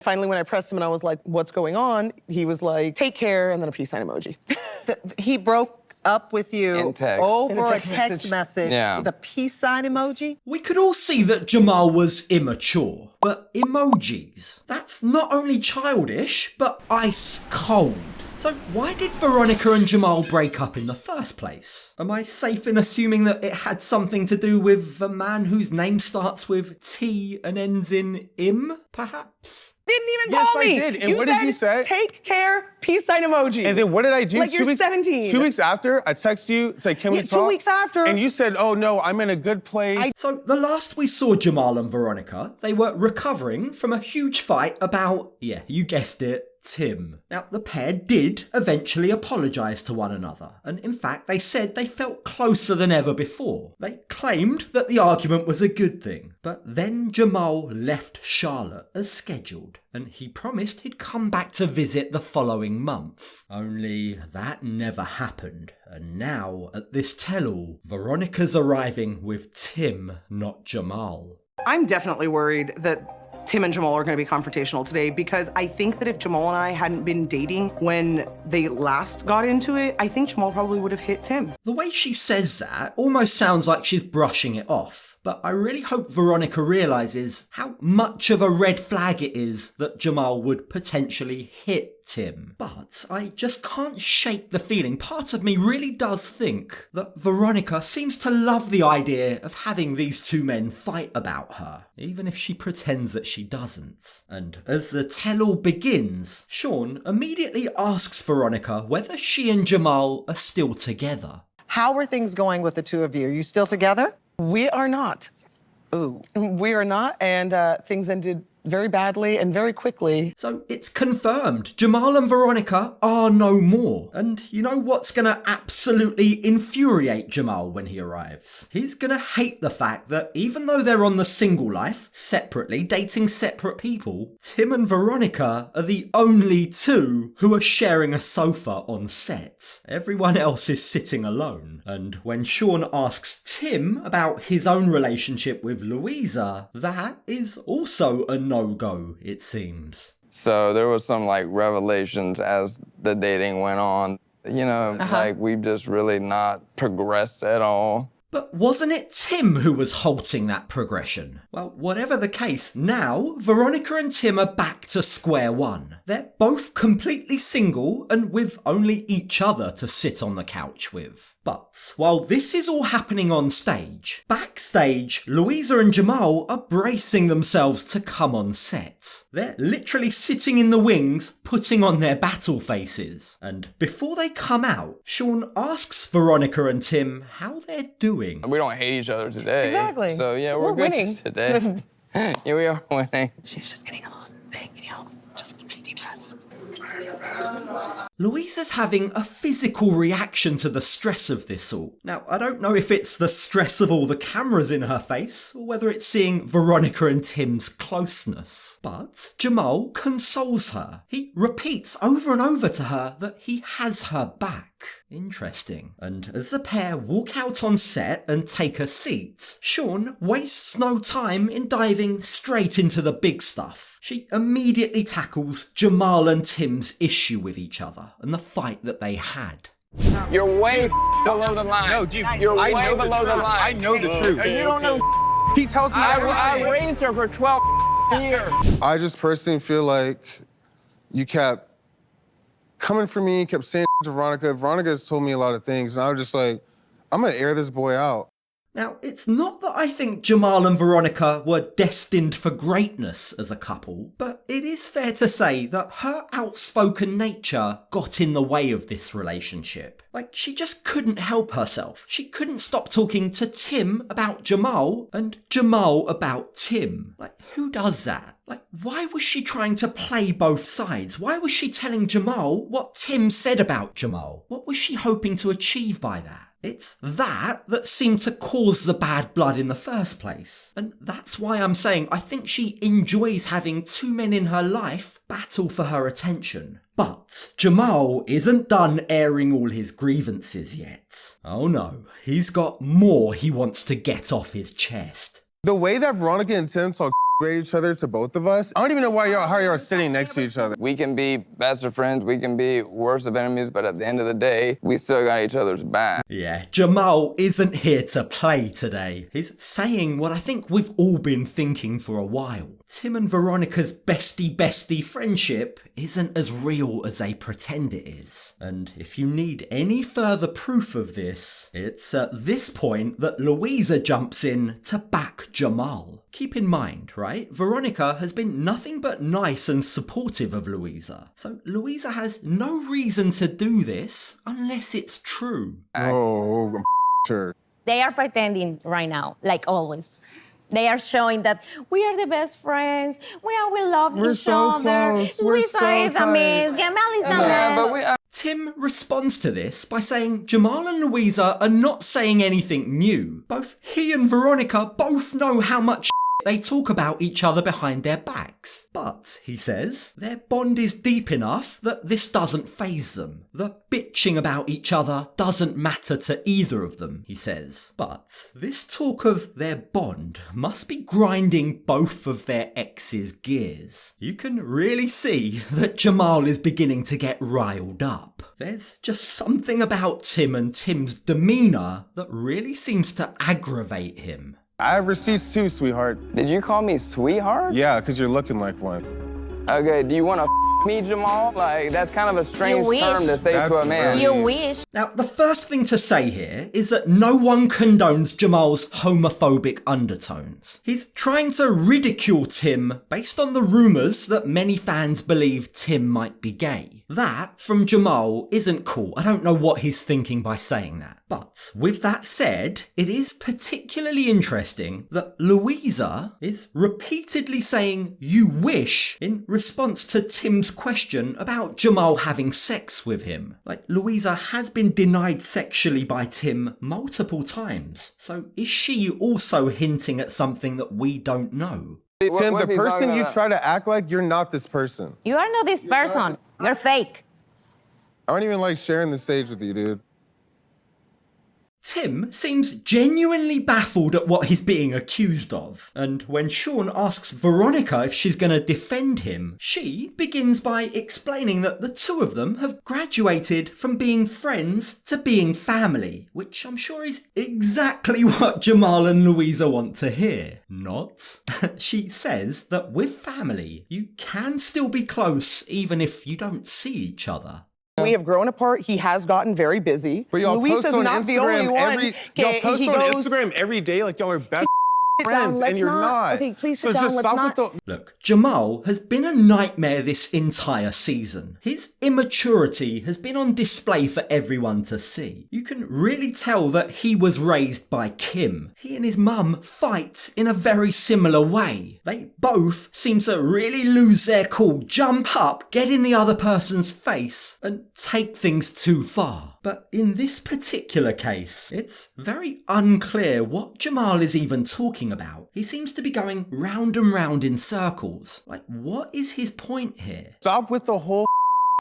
Finally, when I pressed him and I was like, what's going on? He was like, take care, and then a peace sign emoji. He broke up with you In text. over In a text message Yeah. with a peace sign emoji? We could all see that Jamal was immature, but emojis, that's not only childish, but ice cold. So why did Veronica and Jamal break up in the first place? Am I safe in assuming that it had something to do with a man whose name starts with T and ends in im, perhaps? Didn't even Yes, call me. I did. And what did you say? Take care, peace sign emoji. And then what did I do? Like you're 17. 2 weeks after, I text you, say, can we Yeah, talk? 2 weeks after. And you said, oh no, I'm in a good place. So the last we saw Jamal and Veronica, they were recovering from a huge fight about, yeah, you guessed it, Tim. Now, the pair did eventually apologise to one another, and in fact, they said they felt closer than ever before. They claimed that the argument was a good thing, but then Jamal left Charlotte as scheduled, and he promised he'd come back to visit the following month. Only that never happened, and now, at this tell-all, Veronica's arriving with Tim, not Jamal. I'm definitely worried that Tim and Jamal are going to be confrontational today because I think that if Jamal and I hadn't been dating when they last got into it, I think Jamal probably would have hit Tim. The way she says that almost sounds like she's brushing it off, but I really hope Veronica realises how much of a red flag it is that Jamal would potentially hit Tim. But I just can't shake the feeling. Part of me really does think that Veronica seems to love the idea of having these two men fight about her, even if she pretends that she doesn't. And as the tell-all begins, Sean immediately asks Veronica whether she and Jamal are still together. How are things going with the two of you? Are you still together? We are not. Ooh. We are not, and things ended very badly and very quickly. So it's confirmed. Jamal and Veronica are no more. And you know what's gonna absolutely infuriate Jamal when he arrives? He's gonna hate the fact that even though they're on the single life, separately, dating separate people, Tim and Veronica are the only two who are sharing a sofa on set. Everyone else is sitting alone. And when Sean asks Tim about his own relationship with Louisa, that is also a no-go, it seems. So there was some like revelations as the dating went on. You know, like we've just really not progressed at all. But wasn't it Tim who was halting that progression? Well, whatever the case, now Veronica and Tim are back to square one. They're both completely single and with only each other to sit on the couch with. But while this is all happening on stage, backstage, Louisa and Jamal are bracing themselves to come on set. They're literally sitting in the wings, putting on their battle faces. And before they come out, Sean asks Veronica and Tim how they're doing. We don't hate each other today. Exactly. So yeah, So we're good winning. today. Yeah, we are winning. She's just getting a little big, you know, just deep breaths. Louisa's having a physical reaction to the stress of this all. Now, I don't know if it's the stress of all the cameras in her face, or whether it's seeing Veronica and Tim's closeness. But Jamal consoles her. He repeats over and over to her that he has her back. Interesting. And as the pair walk out on set and take a seat, Sean wastes no time in diving straight into the big stuff. She immediately tackles Jamal and Tim's issue with each other and the fight that they had. You're way below the line. No, dude, You're I way know the below the truth. line. I know the truth. You don't know. He tells me I everything. raised her for 12 years. I just personally feel like you kept coming for me, kept saying to Veronica. Veronica has told me a lot of things, and I was just like, I'm gonna air this boy out. Now, it's not that I think Jamal and Veronica were destined for greatness as a couple, but it is fair to say that her outspoken nature got in the way of this relationship. Like, she just couldn't help herself. She couldn't stop talking to Tim about Jamal and Jamal about Tim. Like, who does that? Like, why was she trying to play both sides? Why was she telling Jamal what Tim said about Jamal? What was she hoping to achieve by that? It's that seemed to cause the bad blood in the first place. And that's why I'm saying I think she enjoys having two men in her life battle for her attention. But Jamal isn't done airing all his grievances yet. Oh no, he's got more he wants to get off his chest. The way that Veronica and Tim talk grade each other to both of us, I don't even know how y'all are sitting next to each other. We can be best of friends, we can be worst of enemies, but at the end of the day, we still got each other's back. Yeah, Jamal isn't here to play today. He's saying what I think we've all been thinking for a while. Tim and Veronica's bestie friendship isn't as real as they pretend it is. And if you need any further proof of this, it's at this point that Louisa jumps in to back Jamal. Keep in mind, right, Veronica has been nothing but nice and supportive of Louisa. So Louisa has no reason to do this unless it's true. Oh, I'm sure. They are pretending right now, like always. They are showing that we are the best friends. We love We're each so other. close. We're Louisa so is a mess. Jamal is a mess. Tim responds to this by saying Jamal and Louisa are not saying anything new. Both he and Veronica both know how much they talk about each other behind their backs. But, he says, their bond is deep enough that this doesn't faze them. The bitching about each other doesn't matter to either of them, he says. But this talk of their bond must be grinding both of their exes' gears. You can really see that Jamal is beginning to get riled up. There's just something about Tim and Tim's demeanour that really seems to aggravate him. I have receipts too, sweetheart. Did you call me sweetheart? Yeah, because you're looking like one. Okay, do you want to me, Jamal? Like, that's kind of a strange term to say to a man. You wish. Now, the first thing to say here is that no one condones Jamal's homophobic undertones. He's trying to ridicule Tim based on the rumours that many fans believe Tim might be gay. That, from Jamal, isn't cool. I don't know what he's thinking by saying that. But, with that said, it is particularly interesting that Louisa is repeatedly saying "you wish" in response to Tim's question about Jamal having sex with him. Like, Louisa has been denied sexually by Tim multiple times, so is she also hinting at something that we don't know? Tim, the person you try to act like, you're not this person. You are not this person. You're fake. I don't even like sharing the stage with you, dude. Tim seems genuinely baffled at what he's being accused of, and when Sean asks Veronica if she's going to defend him, she begins by explaining that the two of them have graduated from being friends to being family, which I'm sure is exactly what Jamal and Louisa want to hear. Not. She says that with family, you can still be close even if you don't see each other. We have grown apart. He has gotten very busy. But y'all Luisa's post on not the only Instagram one. y'all post He on goes, Instagram every day like y'all are best friends, let's and you're not. Okay, please So sit down. just Let's stop not. with the. Look, Jamal has been a nightmare this entire season. His immaturity has been on display for everyone to see. You can really tell that he was raised by Kim. He and his mum fight in a very similar way. They both seem to really lose their cool, jump up, get in the other person's face, and take things too far. But in this particular case, it's very unclear what Jamal is even talking about. He seems to be going round and round in circles. Like, what is his point here? Stop with the whole.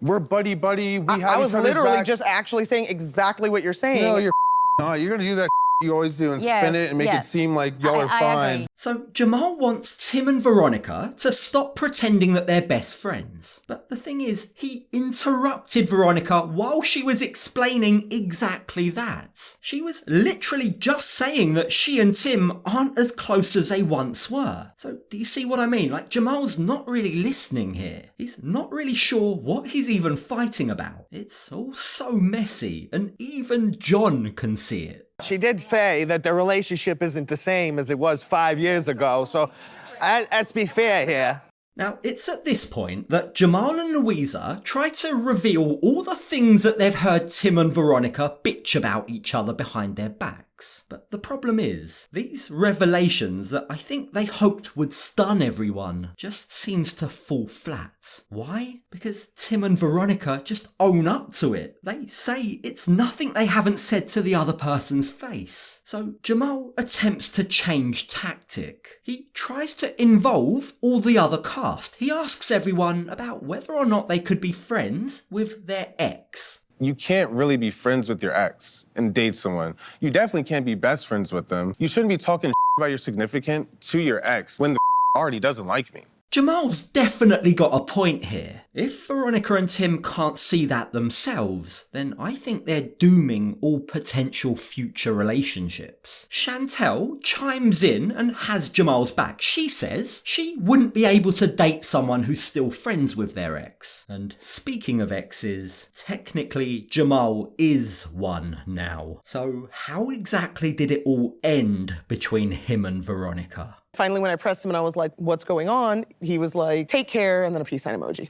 We're buddy. We have I was each other's literally back. just actually saying exactly what you're saying. No, you're not. You're gonna do that you always do and spin it and make it seem like y'all are I fine. agree. So Jamal wants Tim and Veronica to stop pretending that they're best friends. But the thing is, he interrupted Veronica while she was explaining exactly that. She was literally just saying that she and Tim aren't as close as they once were. So do you see what I mean? Like, Jamal's not really listening here. He's not really sure what he's even fighting about. It's all so messy, and even John can see it. She did say that the relationship isn't the same as it was 5 years ago, so let's be fair here. Now, it's at this point that Jamal and Louisa try to reveal all the things that they've heard Tim and Veronica bitch about each other behind their backs. But the problem is, these revelations that I think they hoped would stun everyone just seems to fall flat. Why? Because Tim and Veronica just own up to it. They say it's nothing they haven't said to the other person's face. So Jamal attempts to change tactic. He tries to involve all the other cast. He asks everyone about whether or not they could be friends with their ex. You can't really be friends with your ex and date someone. You definitely can't be best friends with them. You shouldn't be talking about your significant to your ex when the already doesn't like me. Jamal's definitely got a point here. If Veronica and Tim can't see that themselves, then I think they're dooming all potential future relationships. Chantel chimes in and has Jamal's back. She says she wouldn't be able to date someone who's still friends with their ex. And speaking of exes, technically Jamal is one now. So how exactly did it all end between him and Veronica? Finally, when I pressed him and I was like, what's going on? He was like, take care, and then a peace sign emoji.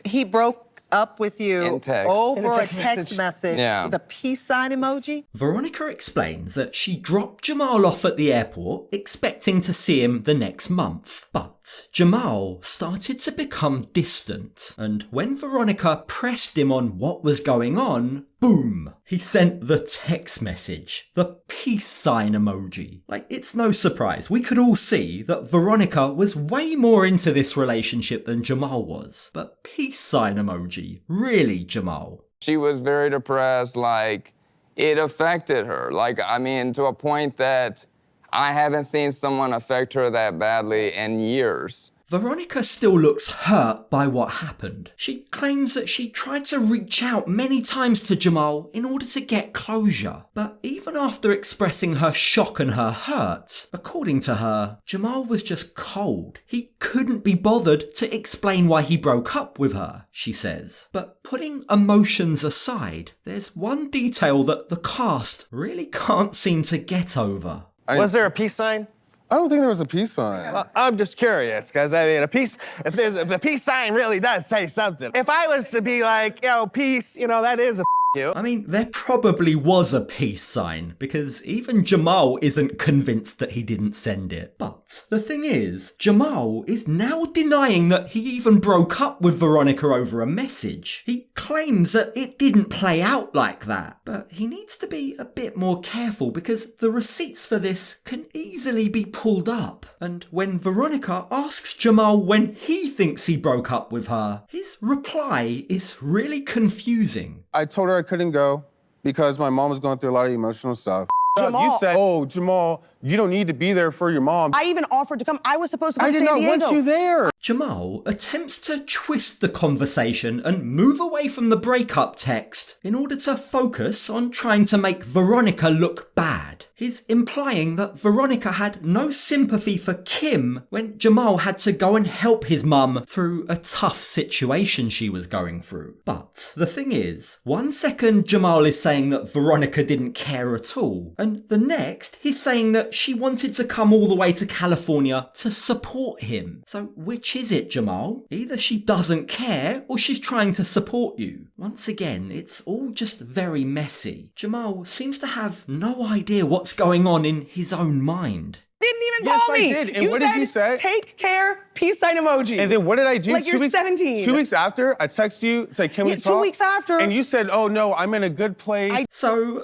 He broke up with you In text. over In a a text text message. message Yeah. with a peace sign emoji? Veronica explains that she dropped Jamal off at the airport expecting to see him the next month. But Jamal started to become distant, and when Veronica pressed him on what was going on, boom, he sent the text message, the peace sign emoji. Like, it's no surprise. We could all see that Veronica was way more into this relationship than Jamal was. But peace sign emoji, really, Jamal? She was very depressed, like, it affected her. Like, I mean, to a point that I haven't seen someone affect her that badly in years. Veronica still looks hurt by what happened. She claims that she tried to reach out many times to Jamal in order to get closure. But even after expressing her shock and her hurt, according to her, Jamal was just cold. He couldn't be bothered to explain why he broke up with her, she says. But putting emotions aside, there's one detail that the cast really can't seem to get over. Was there a peace sign? I don't think there was a peace sign. Well, I'm just curious, because I mean, if the peace sign really does say something. If I was to be like, peace, that is a you. I mean, there probably was a peace sign, because even Jamal isn't convinced that he didn't send it. But the thing is, Jamal is now denying that he even broke up with Veronica over a message. He claims that it didn't play out like that, but he needs to be a bit more careful because the receipts for this can easily be pulled up. And when Veronica asks Jamal when he thinks he broke up with her, his reply is really confusing. I told her I couldn't go because my mom was going through a lot of emotional stuff. Jamal- You said, oh, Jamal, you don't need to be there for your mom. I even offered to come. I was supposed to go I to did San not Diego. want you there. Jamal attempts to twist the conversation and move away from the breakup text in order to focus on trying to make Veronica look bad. He's implying that Veronica had no sympathy for Kim when Jamal had to go and help his mum through a tough situation she was going through. But the thing is, one second Jamal is saying that Veronica didn't care at all, and the next he's saying that she wanted to come all the way to California to support him. So which is it, Jamal? Either she doesn't care or she's trying to support you. Once again, it's all just very messy. Jamal seems to have no idea what's going on in his own mind. Didn't even Yes, call I me. did. And what did you say? Take care, peace sign emoji. And then what did I do? Like you're 17. 2 weeks after, I text you, say, can we Yeah, 2 talk? weeks after. And you said, oh no, I'm in a good place. So,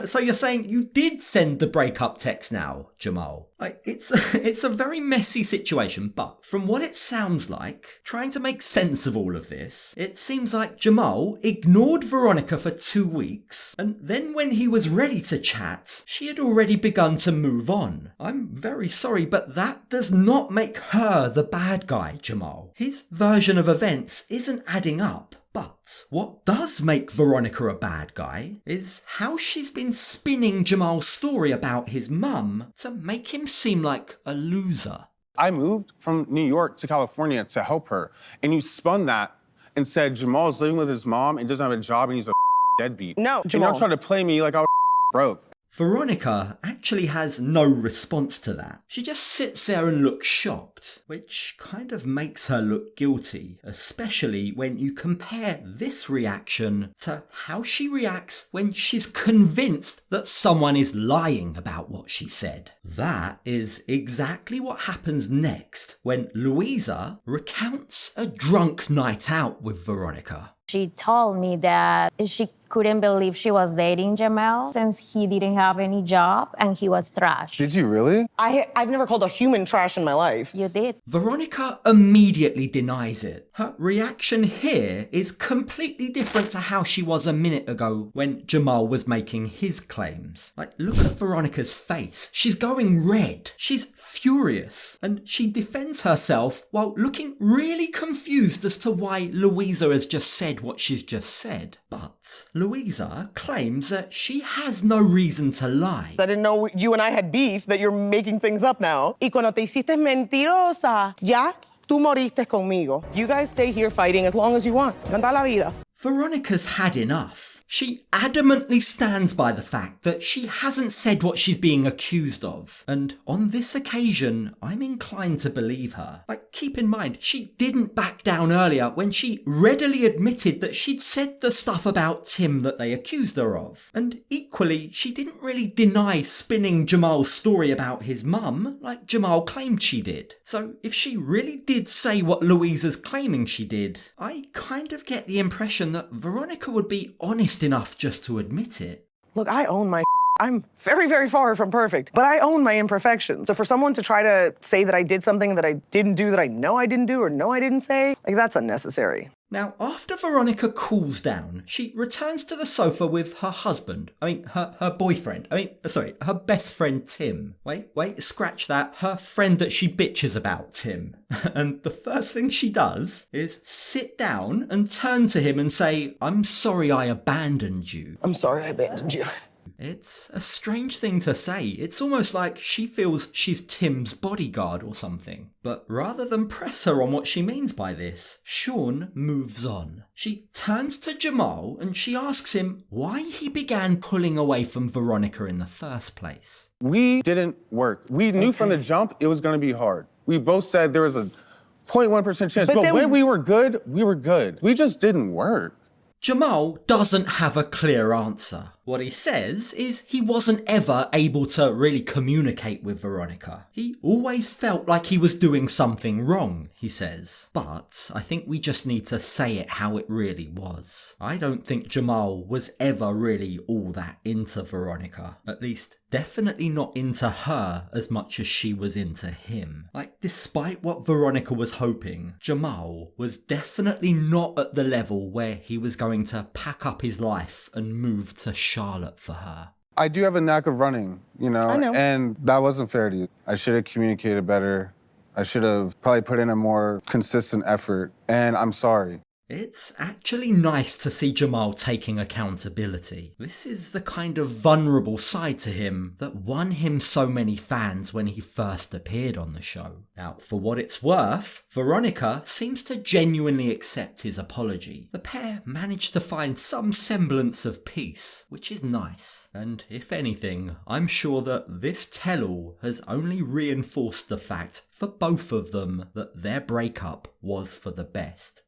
so you're saying you did send the breakup text now, Jamal? Like, it's a very messy situation, but from what it sounds like, trying to make sense of all of this, it seems like Jamal ignored Veronica for 2 weeks, and then when he was ready to chat, she had already begun to move on. I'm very sorry, but that does not make her the bad guy, Jamal. His version of events isn't adding up. But what does make Veronica a bad guy is how she's been spinning Jamal's story about his mum to make him seem like a loser. I moved from New York to California to help her. And you spun that and said Jamal's living with his mom and doesn't have a job and he's a deadbeat. No, And Jamal. you're trying to play me like I was broke. Veronica actually has no response to that. She just sits there and looks shocked, which kind of makes her look guilty, especially when you compare this reaction to how she reacts when she's convinced that someone is lying about what she said. That is exactly what happens next when Louisa recounts a drunk night out with Veronica. She told me that she couldn't believe she was dating Jamal since he didn't have any job and he was trash. Did you really? I've never called a human trash in my life. You did. Veronica immediately denies it. Her reaction here is completely different to how she was a minute ago when Jamal was making his claims. Like, look at Veronica's face. She's going red. She's furious. And she defends herself while looking really confused as to why Louisa has just said what she's just said. But Louisa claims that she has no reason to lie. I didn't know you and I had beef, that you're making things up now. Y cuando te hiciste mentirosa, ya, tú moriste conmigo. You guys stay here fighting as long as you want. Canta la vida. Veronica's had enough. She adamantly stands by the fact that she hasn't said what she's being accused of. And on this occasion, I'm inclined to believe her. Like, keep in mind, she didn't back down earlier when she readily admitted that she'd said the stuff about Tim that they accused her of. And equally, she didn't really deny spinning Jamal's story about his mum like Jamal claimed she did. So if she really did say what Louisa's claiming she did, I kind of get the impression that Veronica would be honest enough just to admit it. Look, I own my I'm very, very far from perfect, but I own my imperfections. So for someone to try to say that I did something that I didn't do, that I know I didn't do, or know I didn't say, like, that's unnecessary. Now, after Veronica cools down, she returns to the sofa with her husband. Her boyfriend. Her best friend, Tim. Wait, scratch that. Her friend that she bitches about, Tim. And the first thing she does is sit down and turn to him and say, "I'm sorry I abandoned you." I'm sorry I abandoned you. It's a strange thing to say. It's almost like she feels she's Tim's bodyguard or something. But rather than press her on what she means by this, Sean moves on. She turns to Jamal and she asks him why he began pulling away from Veronica in the first place. We didn't work. We knew from the jump it was going to be hard. We both said there was a 0.1% chance. But when we were good, we were good. We just didn't work. Jamal doesn't have a clear answer. What he says is he wasn't ever able to really communicate with Veronica. He always felt like he was doing something wrong, he says. But I think we just need to say it how it really was. I don't think Jamal was ever really all that into Veronica. At least, definitely not into her as much as she was into him. Like, despite what Veronica was hoping, Jamal was definitely not at the level where he was going to pack up his life and move to Charlotte for her. I do have a knack of running, you know, I know. And that wasn't fair to you. I should have communicated better. I should have probably put in a more consistent effort, and I'm sorry. It's actually nice to see Jamal taking accountability. This is the kind of vulnerable side to him that won him so many fans when he first appeared on the show. Now, for what it's worth, Veronica seems to genuinely accept his apology. The pair managed to find some semblance of peace, which is nice. And if anything, I'm sure that this tell-all has only reinforced the fact for both of them that their breakup was for the best.